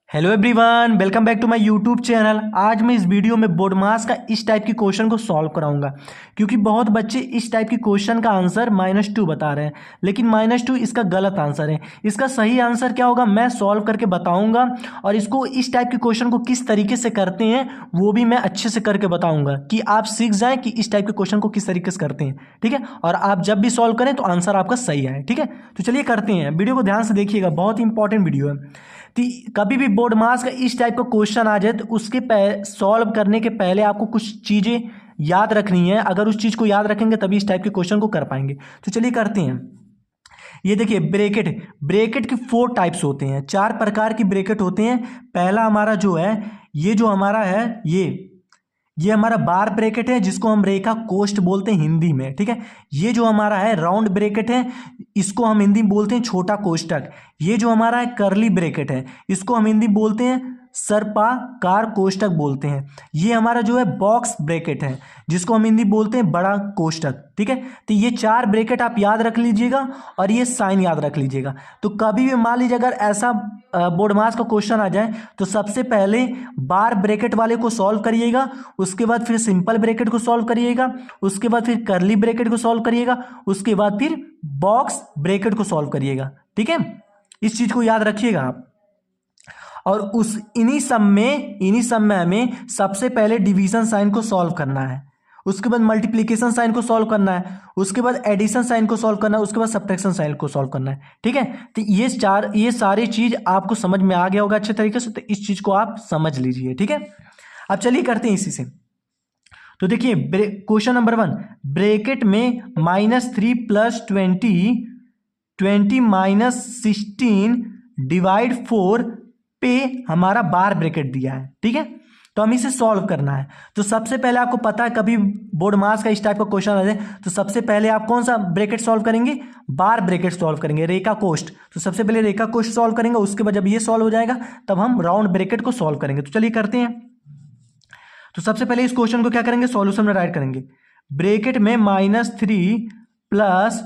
Hello everyone, welcome back to my YouTube channel. आज मैं इस वीडियो में बोर्ड मास का इस टाइप की क्वेश्चन को सॉल्व कराऊंगा, क्योंकि बहुत बच्चे इस टाइप की क्वेश्चन का आंसर -2 बता रहे हैं, लेकिन -2 इसका गलत आंसर है। इसका सही आंसर क्या होगा मैं सॉल्व करके बताऊंगा, और इसको इस टाइप के क्वेश्चन को किस तरीके से करते हैं वो भी मैं अच्छे से करके बताऊंगा, कि आप सीख जाएं कि इस टाइप के क्वेश्चन को किस तरीके से करते हैं। ठीक है, और आप जब भी सॉल्व करें तो आंसर आपका सही आए। ठीक है, तो चलिए करते हैं। वीडियो को ध्यान से देखिएगा, बहुत इंपॉर्टेंट वीडियो है। तो कभी भी बोर्ड मास का इस टाइप का क्वेश्चन आ जाए तो उसके सॉल्व करने के पहले आपको कुछ चीज़ें याद रखनी है। अगर उस चीज़ को याद रखेंगे तभी इस टाइप के क्वेश्चन को कर पाएंगे। तो चलिए करते हैं। ये देखिए, ब्रैकेट ब्रैकेट के 4 टाइप्स होते हैं, 4 प्रकार की ब्रैकेट होते हैं। पहला हमारा जो है, ये जो हमारा है, ये हमारा बार ब्रैकेट है, जिसको हम रेखा कोष्ठ बोलते हैं हिंदी में। ठीक है, ये जो हमारा है राउंड ब्रैकेट है, इसको हम हिंदी में बोलते हैं छोटा कोष्ठक। ये जो हमारा है कर्ली ब्रैकेट है, इसको हम हिंदी में बोलते हैं सर्पाकार कोष्ठक बोलते हैं। ये हमारा जो है बॉक्स ब्रैकेट है, जिसको हम हिंदी बोलते हैं बड़ा कोष्ठक। ठीक है, तो ये 4 ब्रैकेट आप याद रख लीजिएगा, और ये साइन याद रख लीजिएगा। तो कभी भी मान लीजिए अगर ऐसा बोर्ड मास का क्वेश्चन आ जाए तो सबसे पहले बार ब्रैकेट वाले को सॉल्व करिएगा, उसके बाद फिर सिंपल ब्रैकेट को सॉल्व करिएगा, उसके बाद फिर कर्ली ब्रैकेट को सॉल्व करिएगा, उसके बाद फिर बॉक्स ब्रैकेट को सॉल्व करिएगा। ठीक है, इस चीज को याद रखिएगा आप। और उस इन्हीं सब में हमें सबसे पहले डिवीजन साइन को सॉल्व करना है, उसके बाद मल्टीप्लिकेशन साइन को सॉल्व करना है, उसके बाद एडिशन साइन को सॉल्व करना है, उसके बाद सब्ट्रैक्शन साइन को सॉल्व करना है। ठीक है, तो ये सारी चीज आपको समझ में आ गया होगा अच्छे तरीके से, तो इस चीज को आप समझ लीजिए। ठीक है, अब चलिए करते हैं इसी से। तो देखिए क्वेश्चन नंबर 1, ब्रैकेट में -3 + 20 -16 डिवाइड 4 पे हमारा बार ब्रैकेट दिया है। ठीक है, तो हमें इसे सॉल्व करना है। तो सबसे पहले आपको पता है, कभी बोर्ड मास का इस टाइप का क्वेश्चन आ जाए तो सबसे पहले आप कौन सा ब्रैकेट सॉल्व करेंगे? बार ब्रैकेट सॉल्व करेंगे, रेखा कोष्ठ। तो सबसे पहले रेखा कोष्ठ सॉल्व करेंगे, उसके बाद जब ये सॉल्व हो जाएगा तब हम राउंड ब्रैकेट को सॉल्व करेंगे। तो चलिए करते हैं। तो सबसे पहले इस क्वेश्चन को क्या करेंगे, सॉल्यूशन में राइट करेंगे। ब्रैकेट में -3 +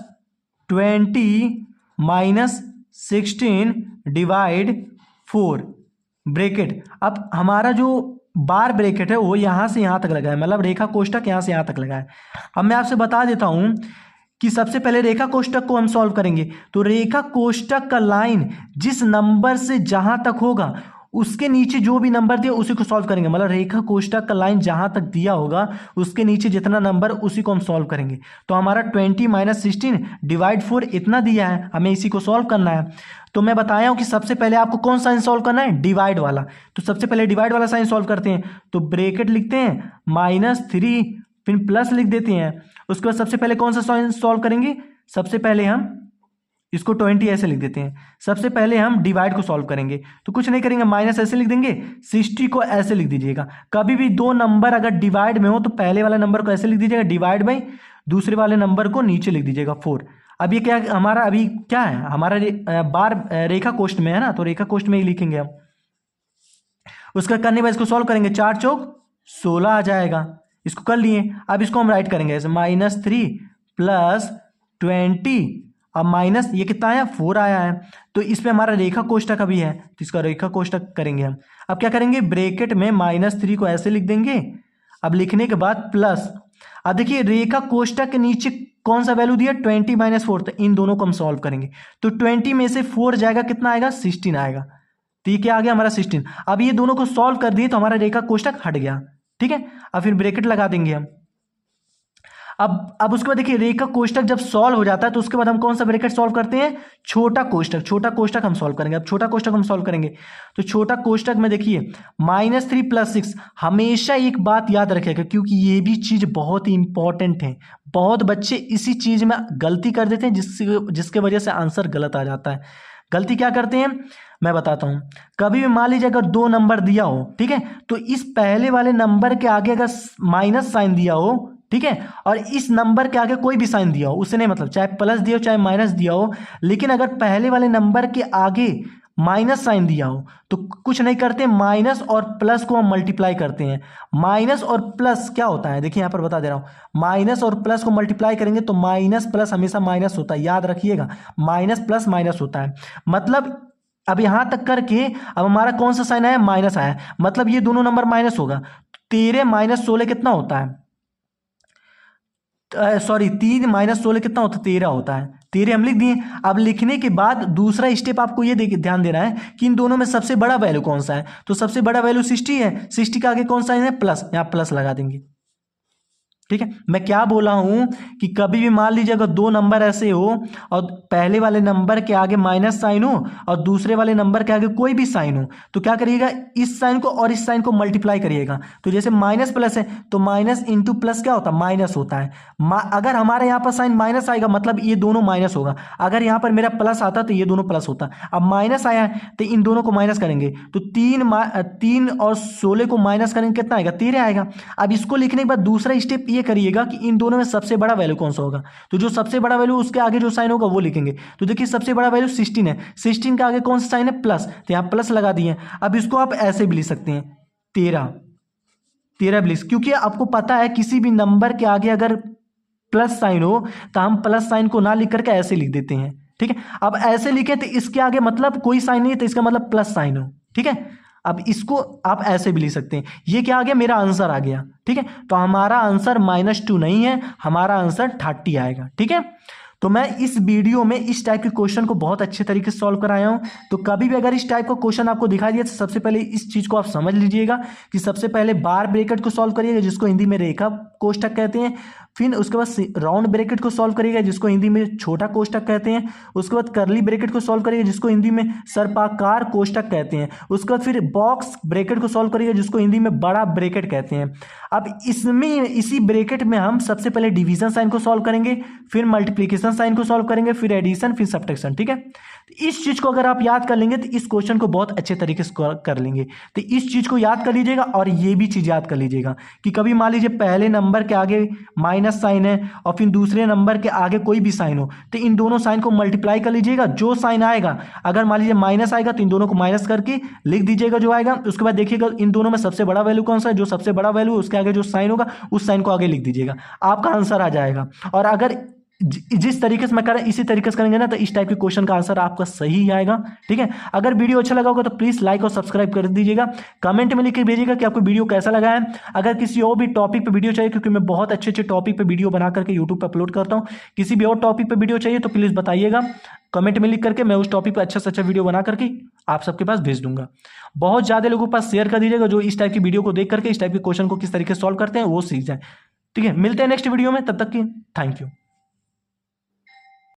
20 -16 डिवाइड 4 ब्रैकेट। अब हमारा जो बार ब्रैकेट है वो यहां से यहां तक लगा है, मतलब रेखा कोष्ठक यहां से यहां तक लगा है। अब मैं आपसे बता देता हूं कि सबसे पहले रेखा कोष्ठक को हम सॉल्व करेंगे। तो रेखा कोष्ठक का लाइन जिस नंबर से जहां तक होगा उसके नीचे जो भी नंबर दिया उसी को सॉल्व करेंगे, मतलब रेखा कोष्ठक का लाइन जहां तक दिया होगा उसके नीचे जितना नंबर उसी को हम सॉल्व करेंगे। तो हमारा 20 -16 डिवाइड 4 इतना दिया है, हमें इसी को सॉल्व करना है। तो मैं बताया हूं कि सबसे पहले आपको कौन सा साइन सॉल्व करना है, डिवाइड वाला। तो सबसे पहले डिवाइड वाला साइन सॉल्व करते हैं। तो ब्रैकेट लिखते हैं -3 फिर प्लस लिख देते हैं। उसके बाद सबसे पहले कौन सा साइन सॉल्व करेंगे, सबसे पहले हम इसको 20 ऐसे लिख देते हैं। सबसे पहले हम डिवाइड को सॉल्व करेंगे, तो कुछ नहीं करेंगे, माइनस ऐसे लिख देंगे, 60 को ऐसे लिख दीजिएगा। कभी भी दो नंबर अगर डिवाइड में हो तो पहले वाले नंबर को ऐसे लिख दीजिएगा डिवाइड बाई, दूसरे वाले नंबर को नीचे लिख दीजिएगा 4। अब ये क्या हमारा अभी क्या है, हमारा बार रेखा कोष्ठ में है ना, तो रेखा कोष्ठ में ही लिखेंगे हम। उसका करने के बाद इसको सॉल्व करेंगे, 4 चौक 16 आ जाएगा। इसको कर लिए। अब इसको हम राइट करेंगे ऐसे, -3 + 20, अब माइनस ये कितना आया, 4 आया है। तो इस पे हमारा रेखा कोष्ठक अभी है, तो इसका रेखा कोष्ठक करेंगे हम। अब क्या करेंगे, ब्रैकेट में -3 को ऐसे लिख देंगे। अब लिखने के बाद प्लस, अब देखिए रेखा कोष्ठक के नीचे कौन सा वैल्यू दिया, 20 - 4, तो इन दोनों को हम सॉल्व करेंगे। तो 20 में से 4 जाएगा, कितना आएगा, 16 आएगा। तो ये क्या आ गया हमारा 16। अब ये दोनों को सॉल्व कर दिए तो हमारा रेखा कोष्ठक हट गया। ठीक है, अब फिर ब्रैकेट लगा देंगे हम। अब उसके बाद देखिए रेखा कोष्ठक जब सॉल्व हो जाता है तो उसके बाद हम कौन सा ब्रैकेट सॉल्व करते हैं, छोटा कोष्ठक हम सॉल्व करेंगे। अब छोटा कोष्ठक हम सॉल्व करेंगे तो छोटा कोष्ठक में देखिए -3 + 6। हमेशा एक बात याद रखिएगा, क्योंकि ये भी चीज बहुत ही इंपॉर्टेंट है। बहुत बच्चे इसी चीज में गलती कर देते हैं, जिसके वजह से आंसर गलत आ जाता है। गलती क्या करते हैं मैं बताता हूं। कभी भी मान लीजिए अगर 2 नंबर दिया हो, ठीक है, तो इस पहले वाले नंबर के आगे अगर माइनस साइन दिया हो, ठीक है, और इस नंबर के आगे कोई भी साइन दिया हो, उससे नहीं मतलब, चाहे प्लस दिया हो चाहे माइनस दिया हो, लेकिन अगर पहले वाले नंबर के आगे माइनस साइन दिया हो तो कुछ नहीं करते, माइनस और प्लस को हम मल्टीप्लाई करते हैं। माइनस और प्लस क्या होता है, देखिए यहां पर बता दे रहा हूं, माइनस और प्लस को मल्टीप्लाई करेंगे तो माइनस प्लस हमेशा माइनस होता है, याद रखिएगा, माइनस प्लस माइनस होता है। मतलब अब यहाँ तक करके अब हमारा कौन सा साइन आया, माइनस आया, मतलब ये दोनों नंबर माइनस होगा। 13 माइनस 16 कितना होता है, सॉरी 3 माइनस 16 कितना होता है, 13 होता है। 13 हम लिख दिए। अब लिखने के बाद दूसरा स्टेप आपको ये ध्यान देना है कि इन दोनों में सबसे बड़ा वैल्यू कौन सा है, तो सबसे बड़ा वैल्यू 60 है। 60 के आगे कौन सा है, प्लस, यहाँ प्लस लगा देंगे। ठीक है, मैं क्या बोला हूं कि कभी भी मान लीजिए अगर दो नंबर ऐसे हो और पहले वाले नंबर के आगे माइनस साइन हो और दूसरे वाले नंबर के आगे कोई भी साइन हो, तो क्या करिएगा, इस साइन को और इस साइन को मल्टीप्लाई करिएगा। तो जैसे माइनस प्लस है तो माइनस इंटू प्लस क्या होता है, माइनस होता है। अगर हमारे यहाँ पर साइन माइनस आएगा मतलब ये दोनों माइनस होगा। अगर यहाँ पर मेरा प्लस आता तो ये दोनों प्लस होता। अब माइनस आया है तो इन दोनों को माइनस करेंगे, तो 3 और 16 को माइनस करेंगे, कितना आएगा, 13 आएगा। अब इसको लिखने के बाद दूसरा स्टेप ये करिएगा कि इन दोनों में सबसे बड़ा वैल्यू कौन सा होगा, तो जो सबसे बड़ा वैल्यू उसके आगे जो साइन होगा वो लिखेंगे। तो देखिए सबसे बड़ा वैल्यू 16 है, 16 के आगे कौन सा साइन है, प्लस, तो यहाँ प्लस लगा दिए। अब इसको आप ऐसे भी लिख सकते हैं 13 भी लिख, क्योंकि आपको पता है किसी भी नंबर के आगे अगर प्लस साइन हो तो हम प्लस साइन को ना लिख करके ऐसे लिख देते हैं। ठीक है, अब ऐसे लिखे तो इसके आगे मतलब कोई साइन नहीं है तो इसका मतलब प्लस साइन हो। ठीक है, अब इसको आप ऐसे भी लिख सकते हैं। ये क्या आ गया, मेरा आंसर आ गया। ठीक है, तो हमारा आंसर -2 नहीं है, हमारा आंसर 30 आएगा। ठीक है, तो मैं इस वीडियो में इस टाइप के क्वेश्चन को बहुत अच्छे तरीके से सॉल्व कराया हूं। तो कभी भी अगर इस टाइप का क्वेश्चन आपको दिखाई दिया तो सबसे पहले इस चीज को आप समझ लीजिएगा कि सबसे पहले बार ब्रैकेट को सॉल्व करिएगा जिसको हिंदी में रेखा कोष्ठक कहते हैं। फिर उसके बाद राउंड ब्रैकेट को सॉल्व करिएगा जिसको हिंदी में छोटा कोष्ठक कहते हैं। उसके बाद कर्ली ब्रैकेट को सॉल्व करिएगा जिसको हिंदी में सर्पाकार कोष्ठक कहते हैं। उसके बाद फिर बॉक्स ब्रैकेट को सॉल्व करिएगा जिसको हिंदी में बड़ा ब्रैकेट कहते हैं। अब इसमें इसी ब्रैकेट में हम सबसे पहले डिवीजन साइन को सॉल्व करेंगे, फिर मल्टीप्लीकेशन साइन को सॉल्व करेंगे, फिर एडिशन, फिर सब्ट्रैक्शन। ठीक है, इस चीज को अगर आप याद कर लेंगे तो इस क्वेश्चन को बहुत अच्छे तरीके से कर लेंगे। तो इस चीज को याद कर लीजिएगा और ये भी चीज याद कर लीजिएगा कि कभी मान लीजिए पहले नंबर के आगे माइनस साइन है और फिर दूसरे नंबर के आगे कोई भी साइन हो तो इन दोनों साइन को मल्टीप्लाई कर लीजिएगा। जो साइन आएगा, अगर मान लीजिए माइनस आएगा तो इन दोनों को माइनस करके लिख दीजिएगा जो आएगा। उसके बाद देखिएगा इन दोनों में सबसे बड़ा वैल्यू कौन सा है, जो सबसे बड़ा वैल्यू उसके आगे जो साइन होगा उस साइन को आगे लिख दीजिएगा, आपका आंसर आ जाएगा। और अगर जिस तरीके से मैं कर रहा इसी तरीके से करेंगे ना तो इस टाइप के क्वेश्चन का आंसर आपका सही ही आएगा। ठीक है, अगर वीडियो अच्छा लगा होगा तो प्लीज लाइक और सब्सक्राइब कर दीजिएगा। कमेंट में लिख के भेजिएगा कि आपको वीडियो कैसा लगा है। अगर किसी और भी टॉपिक पे वीडियो चाहिए, क्योंकि मैं बहुत अच्छे अच्छे टॉपिक पे वीडियो बना करके यूट्यूब पे अपलोड करता हूँ, किसी भी और टॉपिक पे वीडियो चाहिए तो प्लीज बताइएगा कमेंट में लिख करके, मैं उस टॉपिक पर अच्छा से अच्छा वीडियो बना करके आप सबके पास भेज दूंगा। बहुत ज्यादा लोगों के पास शेयर कर दीजिएगा जो इस टाइप की वीडियो को देख करके इस टाइप के क्वेश्चन को किस तरीके से सॉल्व करते हैं वो सीख जाए। ठीक है, मिलते हैं नेक्स्ट वीडियो में, तब तक की थैंक यू।